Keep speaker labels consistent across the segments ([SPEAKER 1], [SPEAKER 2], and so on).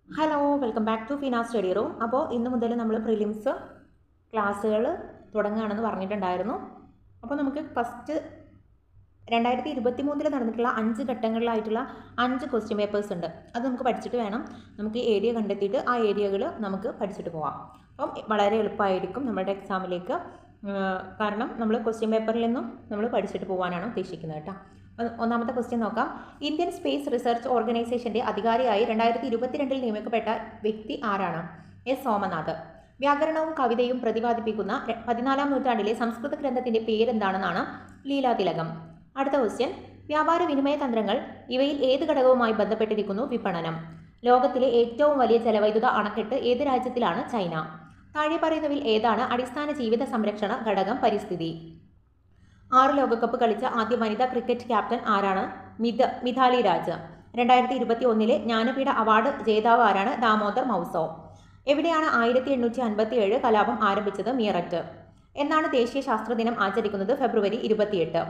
[SPEAKER 1] Hello, welcome back to ഫിനാ study room. അപ്പോൾ ഇന്ന് മുതൽ നമ്മൾ പ്രിലിംസ് ക്ലാസ്സുകൾ തുടങ്ങുകയാണെന്ന് പറഞ്ഞിട്ടുണ്ടായിരുന്നു. അപ്പോൾ നമുക്ക് ഫസ്റ്റ് 2023 നടന്നിട്ടുള്ള 5 ഘട്ടങ്ങളിലായിട്ടുള്ള 5 ക്വസ്റ്റ്യൻ പേപ്പേഴ്സ് ഉണ്ട്. അത് നമുക്ക് പഠിച്ചിട്ട് വേണം നമുക്ക് ഏരിയ കണ്ടെത്തിയിട്ട് ആ ഏരിയകൾ നമുക്ക് പഠിച്ചിട്ട് പോവാം. അപ്പം വളരെ എളുപ്പമായിരിക്കും നമ്മുടെ എക്സാമിലേക്ക്. കാരണം നമ്മൾ ക്വസ്റ്റ്യൻ പേപ്പറിൽ നിന്നും നമ്മൾ പഠിച്ചിട്ട് പോകാനാണ് ഉദ്ദേശിക്കുന്നത് കേട്ടോ. ഒന്നാമത്തെ ക്വസ്റ്റ്യൻ നോക്കാം. ഇന്ത്യൻ സ്പേസ് റിസർച്ച് ഓർഗനൈസേഷന്റെ അധികാരിയായി 2022 നിയമിക്കപ്പെട്ട വ്യക്തി ആരാണ്? എസ് സോമനാഥ്. വ്യാകരണവും കവിതയും പ്രതിപാദിപ്പിക്കുന്ന 14ാം നൂറ്റാണ്ടിലെ സംസ്കൃത ഗ്രന്ഥത്തിന്റെ പേരെന്താണെന്നാണ് ലീലാതിലകം. അടുത്ത ക്വസ്റ്റ്യൻ. വ്യാപാര വിനിമയ തന്ത്രങ്ങൾ ഇവയിൽ ഏത് ഘടകവുമായി ബന്ധപ്പെട്ടിരിക്കുന്നു? വിപണനം. ലോകത്തിലെ ഏറ്റവും വലിയ ജലവൈദ്യുത അണക്കെട്ട് ഏത് രാജ്യത്തിലാണ്? ചൈന. താഴെ പറയുന്നവയിൽ ഏതാണ് അടിസ്ഥാന ജീവിത സംരക്ഷണ ഘടകം? പരിസ്ഥിതി. 6 ലോകകപ്പ് കളിച്ച ആദ്യ വനിതാ ക്രിക്കറ്റ് ക്യാപ്റ്റൻ ആരാണ്? മിഥാലി രാജ്. 2021 ജ്ഞാനപീഠ അവാർഡ് ജേതാവ് ആരാണ്? ദാമോദർ മൗസോ. എവിടെയാണ് 1857 കലാപം ആരംഭിച്ചത്? മീററ്റ്. എന്നാണ് ദേശീയ ശാസ്ത്രദിനം ആചരിക്കുന്നത്? ഫെബ്രുവരി 28.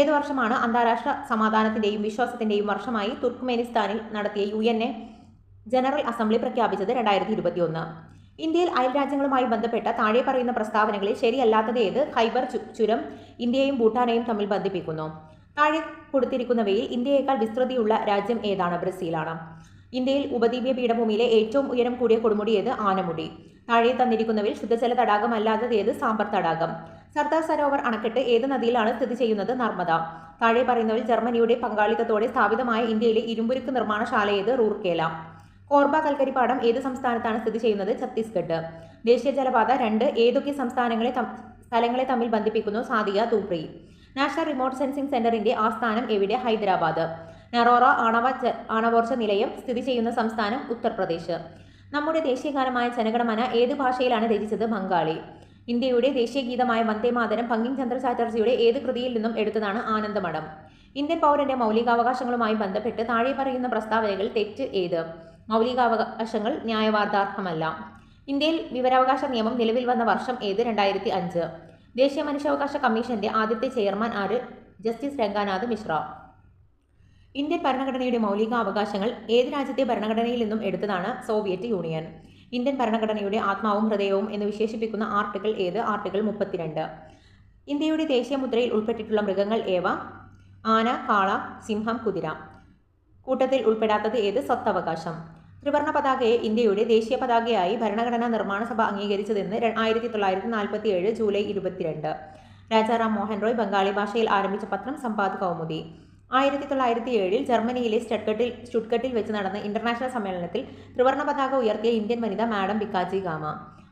[SPEAKER 1] ഏതു വർഷമാണ് അന്താരാഷ്ട്ര സമാധാനത്തിന്റെയും വിശ്വാസത്തിന്റെയും വർഷമായി തുർക്ക്മെനിസ്ഥാനിൽ നടത്തിയ UN ജനറൽ അസംബ്ലി പ്രഖ്യാപിച്ചത്? 2021. ഇന്ത്യയിൽ അയൽരാജ്യങ്ങളുമായി ബന്ധപ്പെട്ട താഴെ പറയുന്ന പ്രസ്താവനകളിൽ ശരിയല്ലാത്തത് ഏത്? ഖൈബർ ചുരം ഇന്ത്യയും ഭൂട്ടാനെയും തമ്മിൽ ബന്ധിപ്പിക്കുന്നു. താഴെ കൊടുത്തിരിക്കുന്നവയിൽ ഇന്ത്യയേക്കാൾ വിസ്തൃതിയുള്ള രാജ്യം ഏതാണ്? ബ്രസീലാണ്. ഇന്ത്യയിൽ ഉപദ്വീപീയ പീഠഭൂമിയിലെ ഏറ്റവും ഉയരം കൂടിയ കൊടുമുടി ഏത്? ആനമുടി. താഴെ തന്നിരിക്കുന്നവയിൽ ശുദ്ധജല തടാകം അല്ലാത്തത് ഏത്? സാമ്പർ തടാകം. സർദാർ സരോവർ അണക്കെട്ട് ഏത് നദിയിലാണ് സ്ഥിതി ചെയ്യുന്നത്? നർമ്മദ. താഴെ പറയുന്നവയിൽ ജർമ്മനിയുടെ പങ്കാളിത്തത്തോടെ സ്ഥാപിതമായ ഇന്ത്യയിലെ ഇരുമ്പുരുക്ക് നിർമ്മാണശാല ഏത്? റൂർക്കേല. കോർബ കൽക്കരിപ്പാടം ഏത് സംസ്ഥാനത്താണ് സ്ഥിതി ചെയ്യുന്നത്? ഛത്തീസ്ഗഡ്. ദേശീയ ജലപാത 2 ഏതൊക്കെ സ്ഥലങ്ങളെ തമ്മിൽ ബന്ധിപ്പിക്കുന്നു? സാദിയ, തൂപ്രി. നാഷണൽ റിമോട്ട് സെൻസിംഗ് സെന്ററിന്റെ ആസ്ഥാനം എവിടെ? ഹൈദരാബാദ്. നറോറ ആണവോർജ നിലയം സ്ഥിതി ചെയ്യുന്ന സംസ്ഥാനം? ഉത്തർപ്രദേശ്. നമ്മുടെ ദേശീയഗാനമായ ജനഗണമന ഏത് ഭാഷയിലാണ് രചിച്ചത്? ബംഗാളി. ഇന്ത്യയുടെ ദേശീയ ഗീതമായ വന്ദേ മാതരം ബങ്കിം ചന്ദ്ര ചാറ്റർജിയുടെ ഏത് കൃതിയിൽ നിന്നും എടുത്തതാണ്? ആനന്ദമഠം. ഇന്ത്യൻ പൗരന്റെ മൗലികാവകാശങ്ങളുമായി ബന്ധപ്പെട്ട് താഴെ പറയുന്ന പ്രസ്താവനകൾ തെറ്റ് ഏത്? മൗലികാവകാശങ്ങൾ ന്യായവാദാർഹമല്ല. ഇന്ത്യയിൽ വിവരാവകാശ നിയമം നിലവിൽ വന്ന വർഷം ഏത്? 2005. ദേശീയ മനുഷ്യാവകാശ കമ്മീഷന്റെ ആദ്യത്തെ ചെയർമാൻ ആര്? ജസ്റ്റിസ് രംഗനാഥ് മിശ്ര. ഇന്ത്യൻ ഭരണഘടനയുടെ മൗലികാവകാശങ്ങൾ ഏത് രാജ്യത്തെ ഭരണഘടനയിൽ നിന്നും എടുത്തതാണ്? Soviet union. ഇന്ത്യൻ ഭരണഘടനയുടെ ആത്മാവും ഹൃദയവും എന്ന് വിശേഷിപ്പിക്കുന്ന ആർട്ടിക്കിൾ ഏത്? ആർട്ടിക്കിൾ 32. ഇന്ത്യയുടെ ദേശീയ മുദ്രയിൽ ഉൾപ്പെട്ടിട്ടുള്ള മൃഗങ്ങൾ ഏവ? ആന, കാള, സിംഹം, കുതിര. കൂട്ടത്തിൽ ഉൾപ്പെടാത്തത് ഏത്? സ്വത്തവകാശം. ത്രിവർണ പതാകയെ ഇന്ത്യയുടെ ദേശീയ പതാകയായി ഭരണഘടനാ നിർമ്മാണ സഭ അംഗീകരിച്ചതെന്ന് 1947 ജൂലൈ 22. രാജാറാം മോഹൻ റോയ് ബംഗാളി ഭാഷയിൽ ആരംഭിച്ച പത്രം സമ്പാദ് കൗമുദി. 1907 ജർമ്മനിയിലെ സ്റ്റുട്ട്ഗട്ടിൽ വെച്ച് നടന്ന ഇന്റർനാഷണൽ സമ്മേളനത്തിൽ ത്രിവർണ പതാക ഉയർത്തിയ ഇന്ത്യൻ വനിത മാഡം ബിക്കാജി ഗാമ.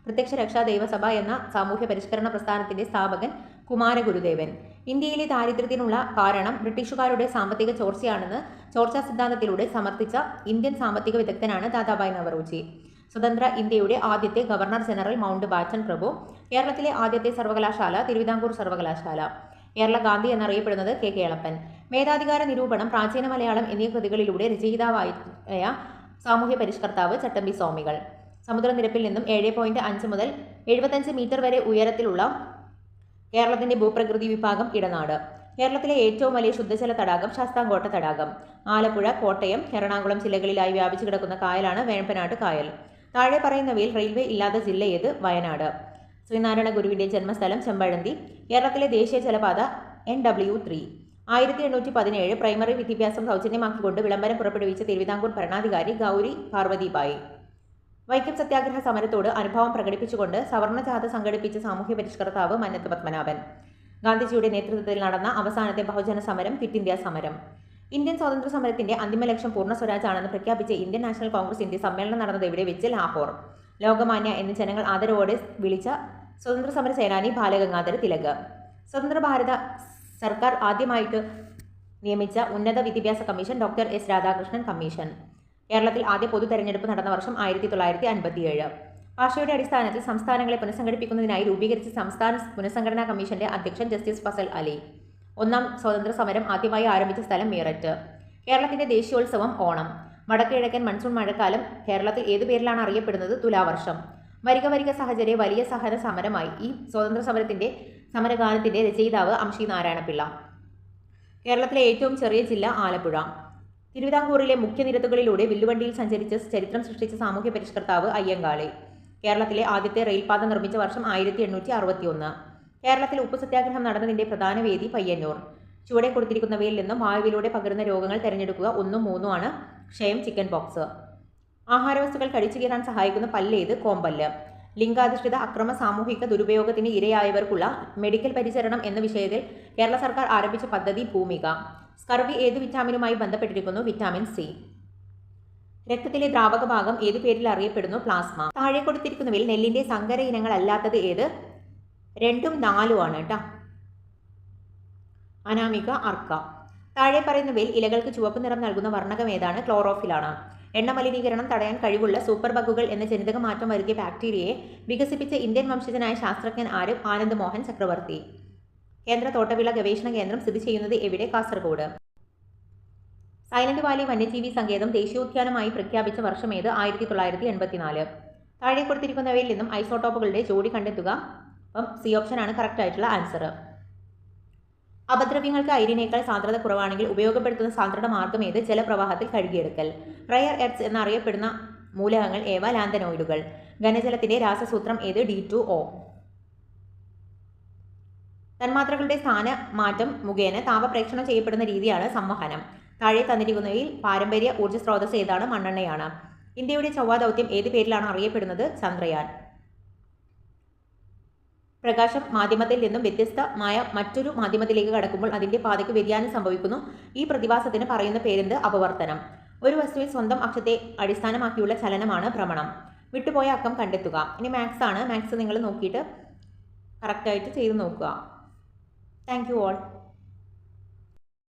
[SPEAKER 1] പ്രത്യക്ഷ രക്ഷാ ദൈവസഭ എന്ന സാമൂഹ്യ പരിഷ്കരണ പ്രസ്ഥാനത്തിന്റെ സ്ഥാപകൻ കുമാരഗുരുദേവൻ. ഇന്ത്യയിലെ ദാരിദ്ര്യത്തിനുള്ള കാരണം ബ്രിട്ടീഷുകാരുടെ സാമ്പത്തിക ചോർച്ചയാണെന്ന് ചോർച്ചാ സിദ്ധാന്തത്തിലൂടെ സമർത്ഥിച്ച ഇന്ത്യൻ സാമ്പത്തിക വിദഗ്ധനാണ് ദാദാഭായ് നവറോജി. സ്വതന്ത്ര ഇന്ത്യയുടെ ആദ്യത്തെ ഗവർണർ ജനറൽ മൗണ്ട് ബാറ്റൻ പ്രഭു. കേരളത്തിലെ ആദ്യത്തെ സർവകലാശാല തിരുവിതാംകൂർ സർവകലാശാല. കേരള ഗാന്ധി എന്നറിയപ്പെടുന്നത് കെ കേളപ്പൻ. വേദാധികാര നിരൂപണം, പ്രാചീന മലയാളം എന്നീ കൃതികളിലൂടെ രചയിതാവായ സാമൂഹ്യ പരിഷ്കർത്താവ് ചട്ടമ്പി സ്വാമികൾ. സമുദ്രനിരപ്പിൽ നിന്നും 7.5 മുതൽ 75 മീറ്റർ വരെ ഉയരത്തിലുള്ള കേരളത്തിന്റെ ഭൂപ്രകൃതി വിഭാഗം ഇടനാട്. കേരളത്തിലെ ഏറ്റവും വലിയ ശുദ്ധജല തടാകം ശാസ്താംകോട്ട തടാകം. ആലപ്പുഴ, കോട്ടയം, എറണാകുളം ജില്ലകളിലായി വ്യാപിച്ചു കിടക്കുന്ന കായലാണ് വേമ്പനാട്ട് കായൽ. താഴെ പറയുന്നവയിൽ റെയിൽവേ ഇല്ലാത്ത ജില്ല ഏത്? വയനാട്. ശ്രീനാരായണ ഗുരുവിന്റെ ജന്മസ്ഥലം ചെമ്പഴന്തി. കേരളത്തിലെ ദേശീയ ജലപാത NW3. 1817 പ്രൈമറി വിദ്യാഭ്യാസം സൗജന്യമാക്കിക്കൊണ്ട് വിളംബരം പുറപ്പെടുവിച്ച തിരുവിതാംകൂർ ഭരണാധികാരി ഗൗരി പാർവതിബായി. വൈക്കം സത്യാഗ്രഹ സമരത്തോട് അനുഭവം പ്രകടിപ്പിച്ചുകൊണ്ട് സവർണജാഥ സംഘടിപ്പിച്ച സാമൂഹ്യ പരിഷ്കർത്താവ് മന്നത്ത് പത്മനാഭൻ. ഗാന്ധിജിയുടെ നേതൃത്വത്തിൽ നടന്ന അവസാനത്തെ ബഹുജന സമരം ക്വിറ്റ് ഇന്ത്യ സമരം. ഇന്ത്യൻ സ്വാതന്ത്ര്യ സമരത്തിന്റെ അന്തിമ ലക്ഷ്യം പൂർണ്ണ സ്വരാജ് ആണെന്ന് പ്രഖ്യാപിച്ച ഇന്ത്യൻ നാഷണൽ കോൺഗ്രസിന്റെ സമ്മേളനം നടന്നത് എവിടെ വെച്ച്? ലാഹോർ. ലോകമാന്യ എന്ന് ജനങ്ങൾ ആദരവോടെ വിളിച്ച സ്വതന്ത്ര സമര സേനാനി ബാലഗംഗാധര തിലക്. സ്വതന്ത്ര ഭാരത സർക്കാർ ആദ്യമായിട്ട് നിയമിച്ച ഉന്നത വിദ്യാഭ്യാസ commission doctor S Radhakrishnan commission. കേരളത്തിൽ ആദ്യ പൊതു തെരഞ്ഞെടുപ്പ് നടന്ന വർഷം 1957. ഭാഷയുടെ അടിസ്ഥാനത്തിൽ സംസ്ഥാനങ്ങളെ പുനഃസംഘടിപ്പിക്കുന്നതിനായി രൂപീകരിച്ച സംസ്ഥാന പുനഃസംഘടനാ കമ്മീഷന്റെ അധ്യക്ഷൻ ജസ്റ്റിസ് ഫസൽ അലി. ഒന്നാം സ്വാതന്ത്ര്യ സമരം ആദ്യമായി ആരംഭിച്ച സ്ഥലം മീററ്റ്. കേരളത്തിന്റെ ദേശീയോത്സവം ഓണം. വടക്കുകിഴക്കൻ മൺസൂൺ മഴക്കാലം കേരളത്തിൽ ഏതു പേരിലാണ് അറിയപ്പെടുന്നത്? തുലാവർഷം. വരിക സഹചര്യ വലിയ സഹന സമരമായി. ഈ സ്വാതന്ത്ര്യ സമരഗാനത്തിന്റെ രചയിതാവ് അംഷി നാരായണപിള്ള. കേരളത്തിലെ ഏറ്റവും ചെറിയ ജില്ല? ആലപ്പുഴ. തിരുവിതാംകൂറിലെ മുഖ്യ നിരത്തുകളിലൂടെ വില്ലുവണ്ടിയിൽ സഞ്ചരിച്ച് ചരിത്രം സൃഷ്ടിച്ച സാമൂഹ്യ പരിഷ്കർത്താവ് അയ്യങ്കാളി. കേരളത്തിലെ ആദ്യത്തെ റെയിൽപാത നിർമ്മിച്ച വർഷം 1861. കേരളത്തിൽ ഉപ്പു സത്യാഗ്രഹം നടന്നതിന്റെ പ്രധാന വേദി പയ്യന്നൂർ. ചുവടെ കൊടുത്തിരിക്കുന്നവയിൽ നിന്നും വായുവിലൂടെ പകരുന്ന രോഗങ്ങൾ തിരഞ്ഞെടുക്കുക. 1ഉം 3ഉം ആണ്. ക്ഷയം, ചിക്കൻ പോക്സ്. ആഹാരവസ്തുക്കൾ കടിച്ചു കീറാൻ സഹായിക്കുന്ന പല്ലേത്? കോമ്പല്ല്. ലിംഗാധിഷ്ഠിത അക്രമ സാമൂഹിക ദുരുപയോഗത്തിന് ഇരയായവർക്കുള്ള മെഡിക്കൽ പരിചരണം എന്ന വിഷയത്തിൽ കേരള സർക്കാർ ആരംഭിച്ച പദ്ധതി ഭൂമിക. സ്കർവി ഏതു വിറ്റാമിനുമായി ബന്ധപ്പെട്ടിരിക്കുന്നു? Vitamin C. രക്തത്തിലെ ദ്രാവക ഭാഗം ഏതു പേരിൽ അറിയപ്പെടുന്നു? പ്ലാസ്മ. താഴെ കൊടുത്തിരിക്കുന്നവയിൽ നെല്ലിന്റെ സങ്കര ഇനങ്ങൾ അല്ലാത്തത് ഏത്? 2ഉം 4ഉം ആണ് കേട്ടോ. അനാമിക, അർക്ക. താഴെ പറയുന്നവയിൽ ഇലകൾക്ക് ചുവപ്പ് നിറം നൽകുന്ന വർണ്ണകം ഏതാണ്? ക്ലോറോഫിലാണ്. എണ്ണ മലിനീകരണം തടയാൻ കഴിവുള്ള സൂപ്പർ ബഗുകൾ എന്ന ജനിതക മാറ്റം വരുത്തിയ ബാക്ടീരിയയെ വികസിപ്പിച്ച ഇന്ത്യൻ വംശജനായ ശാസ്ത്രജ്ഞൻ ആര്? ആനന്ദ് മോഹൻ ചക്രവർത്തി. കേന്ദ്ര തോട്ടവിള ഗവേഷണ കേന്ദ്രം സ്ഥിതി ചെയ്യുന്നത് എവിടെ? കാസർഗോഡ്. സൈലന്റ് വാലി വന്യജീവി സങ്കേതം ദേശീയോദ്യാനമായി പ്രഖ്യാപിച്ച വർഷം ഏത്? 1984. താഴെ കൊടുത്തിരിക്കുന്നവയിൽ നിന്നും ഐസോട്ടോപ്പുകളുടെ ജോഡി കണ്ടെത്തുക. അപ്പം സി ഓപ്ഷനാണ് കറക്റ്റ് ആയിട്ടുള്ള ആൻസർ. അപദ്രവ്യങ്ങൾക്ക് ഐരിനേക്കാൾ സാന്ദ്രത കുറവാണെങ്കിൽ ഉപയോഗപ്പെടുത്തുന്ന സാന്ദ്രത മാർഗം ഏത്? ജലപ്രവാഹത്തിൽ കഴുകിയെടുക്കൽ. റയർ എർത്ത് എന്നറിയപ്പെടുന്ന മൂലകങ്ങൾ ഏവ? ലാന്തനോയിഡുകൾ. ഘനജലത്തിന്റെ രാസസൂത്രം ഏത്? D2O. തന്മാത്രകളുടെ സ്ഥാന മാറ്റം മുഖേന താപപ്രേക്ഷണം ചെയ്യപ്പെടുന്ന രീതിയാണ് സംവഹനം. താഴെ തന്നിരിക്കുന്നവയിൽ പാരമ്പര്യ ഊർജ്ജ സ്രോതസ് ഏതാണ്? മണ്ണെണ്ണയാണ്. ഇന്ത്യയുടെ ചൊവ്വ ദൗത്യം ഏത് പേരിലാണ് അറിയപ്പെടുന്നത്? ചന്ദ്രയാൻ. പ്രകാശം മാധ്യമത്തിൽ നിന്നും വ്യത്യസ്തമായ മറ്റൊരു മാധ്യമത്തിലേക്ക് കടക്കുമ്പോൾ അതിന്റെ പാതയ്ക്ക് വ്യതിയാനം സംഭവിക്കുന്നു. ഈ പ്രതിഭാസത്തിന് പറയുന്ന പേരെന്ത്? അപവർത്തനം. ഒരു വസ്തുവിൽ സ്വന്തം അക്ഷത്തെ അടിസ്ഥാനമാക്കിയുള്ള ചലനമാണ് ഭ്രമണം. വിട്ടുപോയ അക്കം കണ്ടെത്തുക. ഇനി മാത്സ് ആണ്. മാത്സ് നിങ്ങൾ നോക്കിയിട്ട് കറക്റ്റായിട്ട് ചെയ്ത് നോക്കുക. Thank you all.